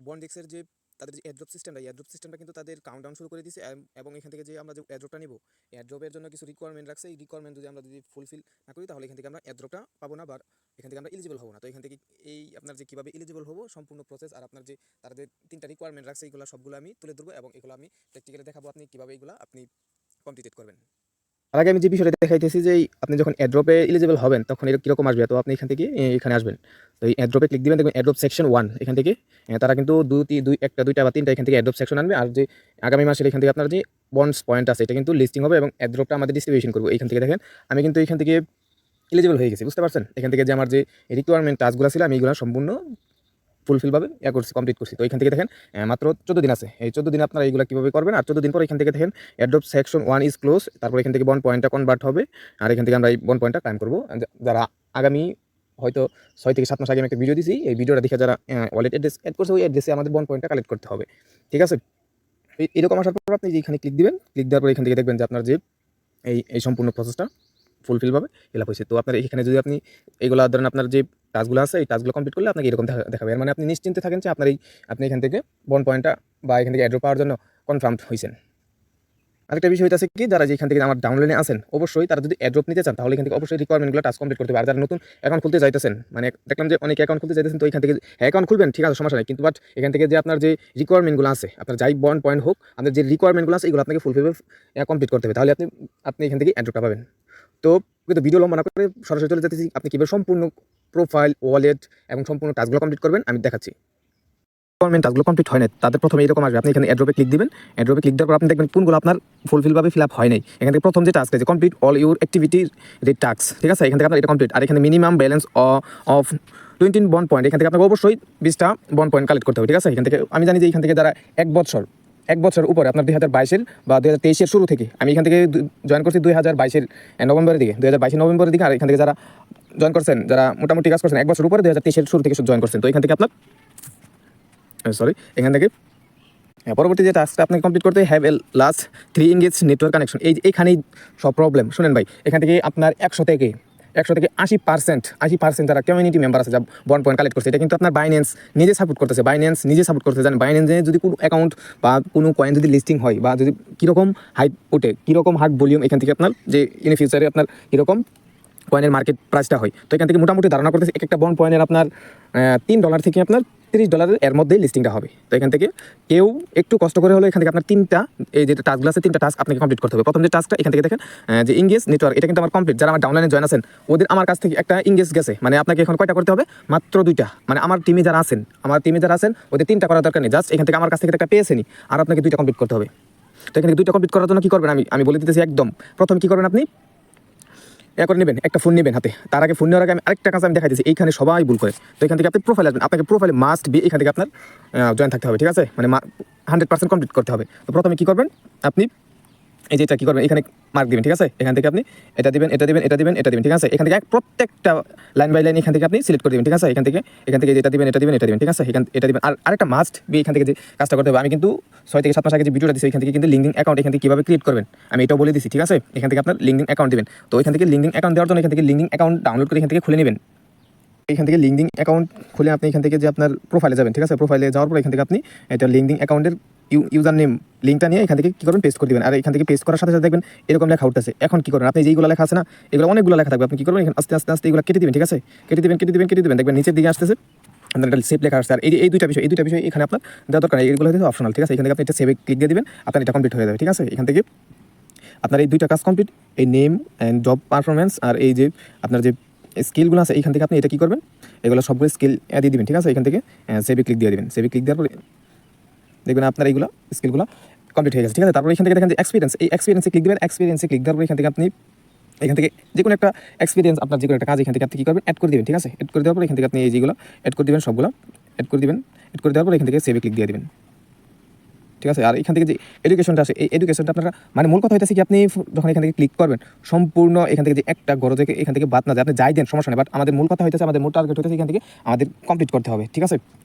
বন্ডেক্সের যে তাদের যে এয়ারড্রপ সিস্টেমটা কিন্তু তাদের কাউন্টডাউন শুরু করে দিয়েছে। এবং এখান থেকে যে আমরা যে এয়ারড্রপটা নিব, এয়ারড্রপের জন্য কিছু রিকোয়ারমেন্ট রাখছে। এই রিকোয়ারমেন্ট যদি আমরা ফুলফিল না করি, তাহলে এখান থেকে আমরা এয়ারড্রপটা পাবো না, বা এখান থেকে আমরা এলিজিবল হবো না। তো এখান থেকে এই আপনার যে কীভাবে এলিজিবল হবো সম্পূর্ণ প্রসেস, আর আপনার যে তারা যে 3টা রিকোয়ারমেন্ট রাখছে, এইগুলো সবগুলো আমি তুলে ধরবো এবং এগুলো আমি প্র্যাকটিক্যালি দেখাবো আপনি কীভাবে এইগুলো আপনি কমপ্লিট করবেন। তার আগে আমি যে বিষয়টা দেখাইতেছি যে আপনি যখন এয়ারড্রপে এলিজিবল হবেন তখন এটা কীরকম আসবে। তো আপনি এখান থেকে এখানে আসবেন, তো এই এয়ারড্রপে ক্লিক দিবেন, দেখবেন এয়ারড্রপ সেকশন 1 এখান থেকে তারা কিন্তু একটা দুইটা বা তিনটা এখান থেকে এয়ারড্রপ সেকশন আনবে। আর যে আগামী মাসের এখান থেকে আপনার যে বন্ডস পয়েন্ট আছে এটা কিন্তু লিস্টিং হবে এবং এয়ারড্রপটা আমাদের ডিস্ট্রিবিউশন করবো। এখান থেকে দেখেন আমি কিন্তু এখান থেকে এলিজিবল হয়ে গেছি, বুঝতে পারছেন। এখান থেকে যে আমার যে রিকোয়ারমেন্ট টাস্কগুলো ছিল আমি এইগুলো সম্পূর্ণ ফুলফিলভাবে কমপ্লিট করছি। তো এখান থেকে দেখেন মাত্র 14 দিন আছে। এই 14 দিন আপনারা এইগুলো কীভাবে করবেন, আর 14 দিন পর এখান থেকে দেখেন এয়ারড্রপ সেকশন 1 ইজ ক্লোজ, তারপর এখান থেকে বন্ড পয়েন্টটা কনভার্ট হবে। আর এখান থেকে আমরা এই বন্ড পয়েন্টটা ক্লাইম করবো। যারা আগামী হয়তো 6 থেকে 7 মাস আগে আমি একটা ভিডিও দিয়েছি, এই ভিডিওটা দেখে যারা ওয়ালেট অ্যাড্রেস অ্যাড করছে ওই অ্যাড্রেসে আমাদের বন্ড পয়েন্টটা কালেক্ট করতে হবে, ঠিক আছে। এরকম আসার পর আপনি এখানে ক্লিক দিবেন, ক্লিক দেওয়ার পর এখান থেকে দেখবেন যে আপনার যে এই সম্পূর্ণ প্রসেসটা ফুলফিলভাবে ফিল আপ হয়েছে। তো আপনার এখানে যদি আপনি এইগুলো ধরেন আপনার যে টাস্কগুলো আছে এই টাস্কগুলো কমপ্লিট করলে আপনাকে এরকম দেখাবে। এর মানে আপনি নিশ্চিন্তে থাকেন যে আপনি এখান থেকে বন্ড পয়েন্টটা বা এখান থেকে অ্যাড্রপ পাওয়ার জন্য কনফার্ম হয়েছেন। আরেকটা বিষয় হচ্ছে কি, যারা যেখান থেকে আমার ডাউনলাইনে আছেন অবশ্যই তারা যদি অ্যাড্রপ নিতে চান তাহলে এখান থেকে অবশ্যই রিকোয়ারমেন্টগুলো টাস্ক কমপ্লিট করতে হবে। আর যারা নতুন অ্যাকাউন্ট খুলতে যাইতেছেন, মানে দেখলাম যে অনেকে অ্যাকাউন্ট খুলতে যাইতেছেন, তো এখান থেকে অ্যাকাউন্ট খুলবেন ঠিক আছে, সমস্যা নেই, কিন্তু বাট এখান থেকে যে আপনার যে রিকোয়ারমেন্টগুলো আছে, আপনার যাই বন্ড পয়েন্ট হোক, আপনার যে রিকোয়ারমেন্টগুলো আছে এগুলো আপনাকে ফুলফিল কমপ্লিট করতে হবে, তাহলে আপনি এখান থেকে অ্যাড্রপটা পাবেন। তো কিন্তু ভিডিও লম্বা না করে সরাসরি চলে যেতেছি, আপনি কীভাবে সম্পূর্ণ প্রোফাইল, ওয়ালেট এবং সম্পূর্ণ টাস্কগুলো কমপ্লিট করবেন আমি দেখাচ্ছি। রিকোয়ারমেন্ট টাস্কগুলো কমপ্লিট হয় নাই তাদের প্রথমে এরকম আসবে, আপনি এখানে অ্যাড্রপে ক্লিক দিবেন। অ্যাড্রপে ক্লিক দেওয়ার পর আপনি দেখবেন কোনগুলো আপনার ফুলফিলভাবে ফিল আপ হয় নাই। এখান থেকে প্রথম যে টাস্ক আছে complete all your activity rate task, ঠিক আছে, এখান থেকে আপনার এটা কমপ্লিট। আর এখানে minimum balance of 20 bond point, এখান থেকে আপনাকে অবশ্যই 20টা বন্ড পয়েন্ট কালেক্ট করতে হবে, ঠিক আছে। এখান থেকে আমি জানি যে এখান থেকে যারা এক বছর উপরে আপনার 2022-এর বা 2023-এর শুরু থেকে, আমি এখান থেকে জয়েন করছি 2022-এর নভেম্বরের দিকে, 2022-এর নভেম্বরের দিকে। আর এখান থেকে যারা জয়েন করছেন, যারা মোটামুটি কাজ করছেন 1 বছর উপরে 2023-এর শুরু থেকে জয়েন করছেন, তো এখান থেকে আপনার এখান থেকে পরবর্তী যে টাস্কটা আপনাকে কমপ্লিট করতে have a last 3 engage network connection. এইখানেই সব প্রবলেম। শুনেন ভাই, এখান থেকে আপনার 100 থেকে 80% যারা কমিউনিটি মেম্বার আছে, যা বন্ড পয়েন্ট কালেক্ট করছে, এটা কিন্তু আপনার বাইন্যান্স নিজে সাপোর্ট করতেছে। জানেন বাইন্যান্সে যদি কোনো অ্যাকাউন্ট বা কোনো কয়েন যদি লিস্টিং হয় বা যদি কীরকম হাইট ওঠে, কীরকম হার্ড ভলিউম, এখান থেকে আপনার যে ইন ফিউচারে আপনার কীরকম কয়েনের মার্কেট প্রাইসটা হয়। তো এখান থেকে মোটামুটি ধারণা করতেছে একটা বন্ড পয়েন্টের আপনার $3 থেকে আপনার $30 এর মধ্যে লিস্টিংটা হবে। তো এখান থেকে কেউ একটু কষ্ট করে হলো এখান থেকে আপনার 3টা এই যে টাস্কগুলো আছে 3টা টাস্ক আপনাকে কমপ্লিট করতে হবে। প্রথম যে টাস্কটা এখান থেকে দেখেন যে ইংগেজ নেটওয়ার্ক, এটা কিন্তু আমার কমপ্লিট। যারা আমার ডাউনলাইনে জয়েন আছেন ওদের আমার কাছ থেকে একটা ইংগেজ গেছে, মানে আপনাকে এখন কয়টা করতে হবে, মাত্র 2টা। মানে আমার টিমে যারা আছেন ওদের 3টা করার দরকার নেই, জাস্ট এখান থেকে আমার কাছ থেকে একটা পেয়েছেনি, আর আপনাকে 2টা কমপ্লিট করতে হবে। তো এখান থেকে 2টা কমপ্লিট করার জন্য কী করবেন আমি বলে দিতেছি একদম। প্রথম কী করবেন, আপনি করে নেবেন, একটা ফোন নেবেন হাতে। তার আগে ফোন নেওয়ার আগে আমি আরেকটা কাজ আমি দেখাই দিচ্ছি, এইখানে সবাই ভুল করে। তো এখান থেকে আপনি প্রোফাইল আসবেন, আপনাকে প্রোফাইলে মাস্ট বি এখান থেকে আপনার জয়েন থাকতে হবে, ঠিক আছে, মানে 100% কমপ্লিট করতে হবে। তো প্রথমে কী করবেন, আপনি এই যে এটা কী করবেন, এখানে মার্ক দিবেন, ঠিক আছে। এখান থেকে আপনি এটা দিবেন, ঠিক আছে। এখান থেকে প্রত্যেকটা লাইন বাই লাইন এখান থেকে আপনি সিলেক্ট করে দিবেন, ঠিক আছে। এখান থেকে যেটা দিবেন, ঠিক আছে। এটা দিবেন। আর আরেকটা মাস্ট বি এখান থেকে যে কাজটা করতে হবে, আমি কিন্তু 6 থেকে 7 মাস আগে যে ভিডিওটা দিচ্ছি এখান থেকে কিন্তু লিঙ্কিং অ্যাকাউন্ট এখান থেকে কীভাবে ক্রিয়েট করবেন আমি এটাও বলে দিচ্ছি, ঠিক আছে। এখান থেকে আপনার লিঙ্কিং অ্যাকাউন্ট দিবেন। তো এখান থেকে লিঙ্কিং অ্যাকাউন্ট দেওয়ার জন্য এখান থেকে লিঙ্কিং অ্যাকাউন্ট ডাউনলোড করে এখান থেকে খুলে নেবেন। এখান থেকে লিঙ্কিং অ্যাকাউন্ট খুলে আপনি এখান থেকে যে আপনার প্রোফাইলে যাবেন, ঠিক আছে। প্রোফাইলে যাওয়ার পর এখান থেকে আপনি এটা লিঙ্কিং অ্যাকাউন্টের ইউজার নেম লিঙ্কটা নিয়ে এখান থেকে কী করবেন, পেস্ট করে দেবেন। আর এখান থেকে পেস্ট করার সাথে সাথে দেখবেন এরকম লেখা উঠতেছে। এখন কী করবেন, আপনি যেইগুলো লেখা আছে না, এগুলো অনেকগুলো লেখা থাকবে, আপনি কী করবেন, আস্তে আস্তে এগুলো কেটে দিবেন, ঠিক আছে। কেটে দিবেন, দেখবেন নিচের দিকে আসতেছে আপনার একটা সেভ লেখা আসছে। আর এই দুইটা বিষয় এখানে আপনার দেওয়া দরকার, এইগুলো হচ্ছে অপশনাল, ঠিক আছে। এখান থেকে আপনি এটা সেভে ক্লিক দিয়ে দিবেন, আপনার এটা কমপ্লিট হয়ে যাবে, ঠিক আছে। এখান থেকে আপনার এই 2টা কাজ কমপ্লিট, এই নেম অ্যান্ড জব পারফরমেন্স আর এই যে আপনার যে স্কিলগুলো আছে, এখান থেকে আপনি এটা কী করবেন, এগুলো সবগুলো স্কিল দিয়ে দিবেন, ঠিক আছে। এখান থেকে সেভে ক্লিক দিয়ে দিবেন। সেভে ক্লিক দেওয়ার পরে দেখবেন আপনার এইগুলো স্কিলগুলো কমপ্লিট হয়ে গেছে, ঠিক আছে। তারপরে এখান থেকে দেখেন যে এক্সপিরিয়েন্স, এই এক্সপিরিয়েন্সে ক্লিক দেবেন। এক্সপিরিয়েন্সে ক্লিক দেওয়ার পরে এখান থেকে আপনি এখান থেকে যে কোনো একটা এক্সপিরিয়েন্স, আপনার যে কোনো একটা কাজ এখান থেকে আপনি কী করবেন, অ্যাড করে দেবেন, ঠিক আছে। অ্যাড করে দেওয়ার পর এখান থেকে আপনি এই যেগুলো অ্যাড করে দেবেন, সবগুলো অ্যাড করে দেওয়ার পর এখান থেকে সেভে ক্লিক দিয়ে দেবেন, ঠিক আছে। আর এখান থেকে যে এডুকেশনটা আসে, এই এডুকেশনটা আপনারা মানে মূল কথা হইতেছে কি, আপনি যখন এখান থেকে ক্লিক করবেন সম্পূর্ণ এখান থেকে যে একটা গড় থেকে এখান থেকে বাদ না যায়, আপনি যাই দেন সমস্যা নেই, বাট আমাদের মূল কথা হইতেছে, আমাদের মূল টার্গেট হইতেছে এখান থেকে আমাদের কমপ্লিট করতে হবে, ঠিক আছে।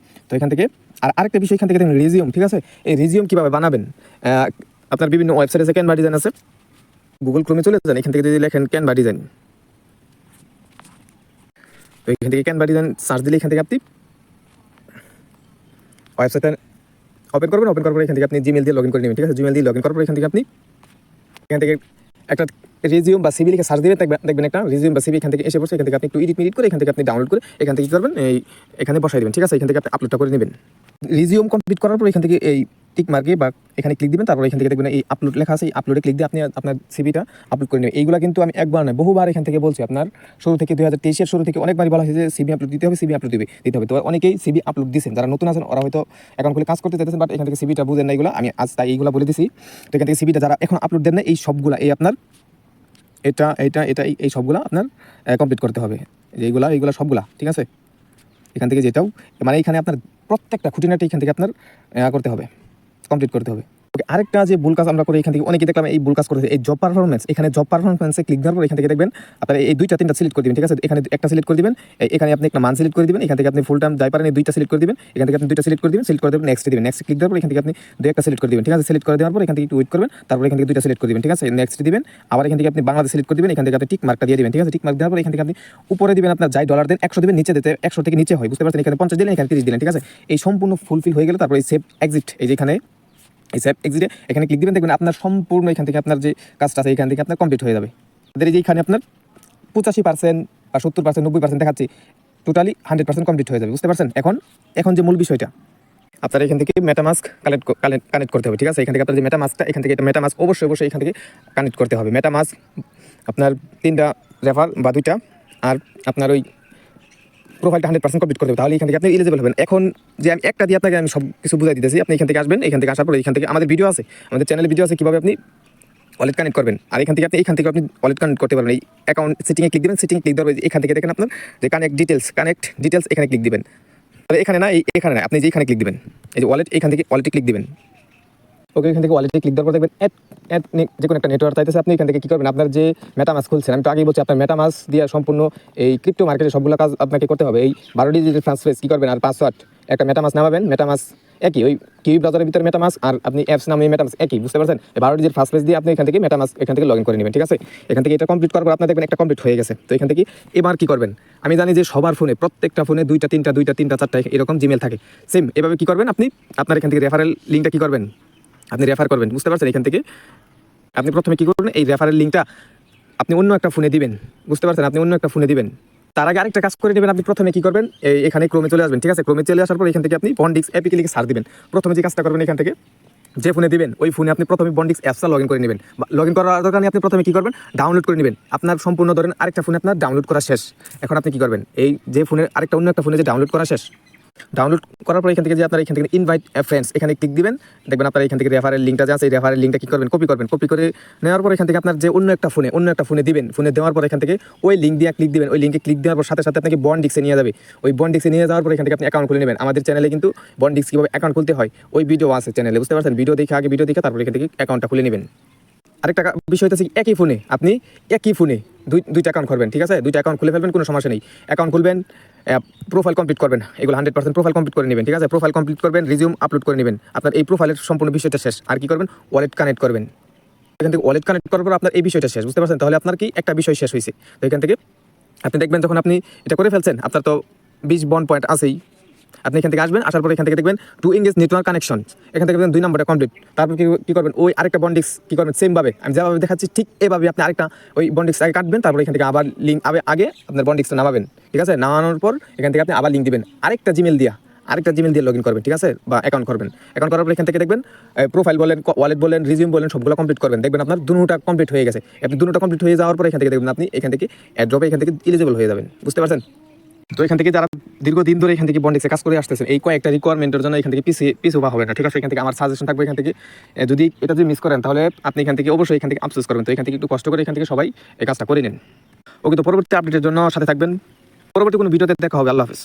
তো এখান থেকে আরেকটা বিষয় এখান থেকে দেখেন রিজিউম, ঠিক আছে। এই রিজিউম কীভাবে বানাবেন, আপনার বিভিন্ন ওয়েবসাইটে ক্যানভা ডিজাইন আছে, গুগল ক্রোমে চলে যান, এখান থেকে যদি লেখেন ক্যানভা ডিজাইন, তো এখান থেকে ক্যানভা ডিজাইন সার্চ দিলে এখান থেকে আপনি ওয়েবসাইটে ওপেন করবেন, ওপেন করার পরে এখান থেকে আপনি জিমেল দিয়ে লগ ইন করে নেবেন, ঠিক আছে? জিমেল দিয়ে লগ ইন করার পরে এখান থেকে আপনি এখান থেকে একটা রিজিউম বা সিভি লিখে সার্চ দিবেন, দেখবেন একটা রিজিউম বা সিভি এখান থেকে এসে পড়ছে। এখান থেকে আপনি একটু এডিট করে এখান থেকে আপনি ডাউনলোড করে এখান থেকে কী করবেন, এখানে বসাই দেবেন, ঠিক আছে? এখান থেকে আপনি আপলোডটা করে নেবেন। রিজিউম কমপ্লিট করার পর এখান থেকে এই টিক মার্কে বা এখানে ক্লিক দিবেন, তারপর এখান থেকে দেখবেন এই আপলোড লেখা আছে, এই আপলোডে ক্লিক দিয়ে আপনি আপনার সিভিটা আপলোড করে নেবেন। এইগুলো কিন্তু আমি একবার নয় বহুবার এখান থেকে বলছি, আপনার শুরু থেকে 2023-এর শুরু থেকে অনেকবারই বলা হয়েছে যে সিভি আপলোড দিতে হবে, সিভি আপলোড দিতে হবে। তো অনেকেই সিভি আপলোড দিচ্ছেন, যারা নতুন আছেন ওরা হয়তো অ্যাকাউন্ট খুলে কাজ করতে চাইতেছেন, বাট এখান থেকে সিভিটা বুঝেন না, এগুলো আমি আজ তাই এইগুলো বলে দিছি। তো এখান থেকে সিভিটা যারা এখন আপলোড দেন না, এই সবগুলা এই আপনার এটা এই সবগুলা আপনার কমপ্লিট করতে হবে, যে এইগুলা সবগুলা, ঠিক আছে? এখান থেকে যেটাও মানে এখানে আপনার প্রত্যেকটা খুঁটিনাটি এখান থেকে আপনার করতে হবে, কমপ্লিট করতে হবে। ওকে, আরেকটা যে ভুল কাজ আমরা করি এখান থেকে অনেকে দেখলাম এই ভুল কাজ করেছে, এই জব পারফরমেন্স, এখানে জব পারফরমেন্সে ক্লিক দেওয়ার পর এখান থেকে দেখবেন আপনার এই 2-3টা সিলেক্ট করে দিবেন, ঠিক আছে? এখানে একটা সিলেক্ট করে দিবেন, এখানে আপনি একটা মান সিলেক্ট করে দিবেন, এখান থেকে আপনি ফুল টাইম যাই পারেন এই 2টা সিলেক্ট করে দিবেন, এখান থেকে আপনি 2টা সিলেক্ট করে দিবেন, সিলেক্ট করে দেবেন, নেক্সট দিবেন, নেক্সট ক্লিক দেওয়ার পর এখান থেকে আপনি 2-1টা সিলেক্ট করে দিবেন, ঠিক আছে? সিলেক্ট করে দেওয়ার পর এখান থেকে একটু ওয়েট করবেন, তারপর এখান থেকে 2টা সিলেক্ট করে দিবেন, ঠিক আছে? নেক্সট দিবেন, আবার এখান থেকে আপনি বাংলাদেশ সিলেক্ট করে দিবেন, এখান থেকে আপনি টিক মার্কটা দিয়ে দিবেন, ঠিক আছে? টিক মার্ক দেওয়ার পর এখান থেকে আপনি উপরে দিবেন আপনার যাই ডলার দেন 100 দিবেন, নিচে দিতে 100 থেকে নিচে হয়, বুঝতে পারছেন? এখানে 50 দিলেন, এখানে 30 দিলেন, ঠিক আছে? এই সম্পূর্ণ ফুলফিল হয়ে গেলে তারপর এই সেভ এক্সিট, এই যেখানে এই সেভ এক্সিটে এখানে ক্লিক দিবেন, দেখবেন আপনার সম্পূর্ণ এখান থেকে আপনার যে কাজটা আছে এখান থেকে আপনার কমপ্লিট হয়ে যাবে। এই যে এখানে আপনার 85% বা 70% 90% দেখাচ্ছি, টোটালি 100% কমপ্লিট হয়ে যাবে, বুঝতে পারছেন? এখন যে মূল বিষয়টা আপনার এখান থেকে মেটামাস্ক কানেক্ট করতে হবে, ঠিক আছে? এখান থেকে আপনার যে মেটামাস্কটা এখান থেকে এটা মেটামাস্ক অবশ্যই এখান থেকে কানেক্ট করতে হবে। মেটামাস্ক আপনার 3টা রেফার বা 2টা, আর আপনার ওই প্রোফাইলটা 100% কমপ্লিট করতে হবে, তাহলে এখান থেকে আপনি এলিজিবল হবেন। এখন যে আমি একটা দিয়ে আপনাকে আমি সব কিছু বুঝাই দিতেছি, আপনি এখান থেকে আসবেন, এখান থেকে আসার পরে এখান থেকে আমাদের ভিডিও আছে, আমাদের চ্যানেলে ভিডিও আছে কীভাবে আপনি ওয়ালেট কানেক্ট করবেন, আর এখান থেকে আপনি ওয়ালেট কানেক্ট করতে পারবেন। এই অ্যাকাউন্ট সেটিংয়ে ক্লিক দিবেন, সেটিং ক্লিক দেওয়ার এখান থেকে দেখেন আপনার যে কানেক্ট ডিটেলস এখানে ক্লিক দিবেন, তাহলে এখানে না আপনি যে এখানে ক্লিক দিবেন, এই যে ওয়ালেট, এখান থেকে ওয়ালেটে ক্লিক দিবেন। ওকে, এখান থেকে ওয়ালেটে ক্লিক দেওয়ার পর দেখবেন অ্যাড যে কোনো একটা নেটওয়ার্ক চাইতেছে, আপনি এখান থেকে কী করবেন, আপনার যে মেটামাস্ক খুলছেন, আমি তো আগেই বলছি আপনার মেটামাস্ক দিয়ে সম্পূর্ণ এই ক্রিপ্টো মার্কেটে সবগুলো কাজ আপনাকে করতে হবে। এই 12 ডিজিটের ট্রান্সফারেন্স কী করবেন, আর পাসওয়ার্ড একটা মেটামাস্ক নামাবেন, মেটামাস্ক একই ওই কিউই ব্রাউজারের ভিতরে মেটামাস্ক, আর আপনি অ্যাপস নামে মেটামাস্ক একই, বুঝতে পারছেন? 12 ডিজিট ফার্স্ট পেজ দিয়ে আপনি এখান থেকে মেটামাস্ক এখান থেকে লগ ইন করে নেবেন, ঠিক আছে? এখান থেকে এটা কমপ্লিট করার পর আপনার দেখবেন একটা কমপ্লিট হয়ে গেছে। তো এখান থেকে এবার কী করবেন, আমি জানি যে সবার ফোনে প্রত্যেকটা ফোনে 2টা 3টা 4টা এরকম জিমেল থাকে, সেম এভাবে কী করবেন, আপনার এখান থেকে রেফারেল লিঙ্কটা কী করবেন, আপনি রেফার করবেন, বুঝতে পারছেন? এখান থেকে আপনি প্রথমে কী করবেন, এই রেফারেল লিঙ্কটা আপনি অন্য একটা ফোনে দিবেন, বুঝতে পারছেন? আপনি অন্য একটা ফোনে দিবেন, তার আগে আরেকটা কাজ করে নেবেন। আপনি প্রথমে কী করবেন, এখানে ক্রোমে চলে আসবেন, ঠিক আছে? ক্রোমে চলে আসার পর এখান থেকে আপনি বন্ডিক্স অ্যাপে লিখে সার্চ দিবেন। প্রথমে যে কাজটা করবেন, এখান থেকে যে ফোনে দিবেন ওই ফোনে আপনি প্রথমে বন্ডিক্স অ্যাপসটা লগ ইন করে নেবেন। লগ ইন করার দরকার নেই, আপনি প্রথমে কী করবেন, ডাউনলোড করে নেবেন। আপনার সম্পূর্ণ ধরেন আরেকটা ফোনে আপনার ডাউনলোড করা শেষ, এখন আপনি কী করবেন, এই যে ফোনের আরেকটা অন্য একটা ফোনে যে ডাউনলোড করা শেষ, ডাউনলোড করার পর এখান থেকে যে আপনার এখান থেকে ইনভাইট ফ্রেন্ডস এখানে ক্লিক দিবেন, দেখবেন আপনার এখান থেকে রেফারেল লিঙ্কটা যে আছে, এই রেফারেল লিঙ্কটা কী করবেন, কপি করে নেওয়ার পর এখান থেকে আপনার যে অন্য একটা ফোনে দিবেন, ফোনে দেওয়ার পর এখান থেকে ওই লিঙ্ক দিয়ে ক্লিক দিবেন, ওই লিঙ্কে ক্লিক দেওয়ার পর সাথে আপনাকে বন্ডিক্সে নিয়ে যাবে। ওই বন্ডিক্সে নিয়ে যাওয়ার পর এখান থেকে আপনি অ্যাকাউন্ট খুলে নেবেন। আমাদের চ্যানেলে কিন্তু বন্ডিক্স কীভাবে অ্যাকাউন্ট খুলতে হয় ওই ভিডিও আছে চ্যানেলে, বুঝতে পারছেন? ভিডিও দেখে তারপর এখান থেকে অ্যাকাউন্টটা খুলে নেবেন। আরেকটা বিষয় হচ্ছে একই ফোনে আপনি দুইটা অ্যাকাউন্ট করবেন, ঠিক আছে? 2টা অ্যাকাউন্ট খুলে ফেলবেন, কোনো সমস্যা নেই। অ্যাকাউন্ট খুলবেন, প্রোফাইল কমপ্লিট করবেন, এগুলো 100% প্রোফাইল কমপ্লিট করে নেবেন, ঠিক আছে? প্রোফাইল কমপ্লিট করবেন, রিজিউম আপলোড করে নেবেন, আপনার এই প্রোফাইলের সম্পূর্ণ বিষয়টা শেষ। আর কি করবেন, ওয়ালেট কানেক্ট করবেন। এখান থেকে ওয়ালেট কানেক্ট করার পর আপনার এই বিষয়টা শেষ, বুঝতে পারছেন? তাহলে আপনার কি একটা বিষয় শেষ হয়েছে। তো এখান থেকে আপনি দেখবেন যখন আপনি এটা করে ফেলছেন, আপনার তো 20 বন্ড পয়েন্ট আছেই। আপনি এখান থেকে আসবেন, আসার পর এখান থেকে দেখবেন টু এঙ্গেজ নেটওয়ার্ক কানেকশন, এখান থেকে দেখবেন 2 নম্বরটা কমপ্লিট। তারপর কী করবেন, ওই আরেকটা বন্ডিক্স কী করবেন, সেমভাবে আমি যেভাবে দেখাচ্ছি ঠিক এভাবে আপনি আরেকটা ওই বন্ডিক্স আগে কাটবেন, তারপর এখান থেকে আবার লিঙ্ক আগে আপনার বন্ডিক্সটা নামাবেন, ঠিক আছে? নামানোর পর এখান থেকে আপনি আবার লিঙ্ক দিবেন আরেকটা জিমেল দিয়ে লগ ইন করবেন, ঠিক আছে? বা অ্যাকাউন্ট করবেন। অ্যাকাউন্ট করার পর এখান থেকে দেখবেন প্রোফাইল বলেন, ওয়ালেট বলেন, রিজিউম বলেন, সবগুলো কমপ্লিট করবেন। দেখবেন আপনার দুটোটা কমপ্লিট হয়ে গেছে। আপনি দুটোটা কমপ্লিট হয়ে যাওয়ার পর এখান থেকে দেখবেন আপনি এখান থেকে অ্যাড্রপে এখান থেকে এলিজিবল হয়ে যাবেন, বুঝতে পারছেন? তো এখান থেকে যারা দীর্ঘদিন ধরে এখান থেকে বন্ডিক্সে কাজ করে আসতেছেন, এই কয়েকটা রিকোয়ারমেন্টের জন্য এখান থেকে পিছু বা হবে না, ঠিক আছে? এখান থেকে আমার সাজেশন থাকবে, এখান থেকে যদি এটা যদি মিস করেন তাহলে আপনি এখান থেকে অবশ্যই এখান থেকে আফসোস করবেন। তো এখান থেকে একটু কষ্ট করে এখান থেকে সবাই এই কাজটা করে নেন। ওকে, তো পরবর্তী আপডেটের জন্য সাথে থাকবেন। পরবর্তী কোনো ভিডিওতে দেখা হবে। আল্লাহ হাফেজ।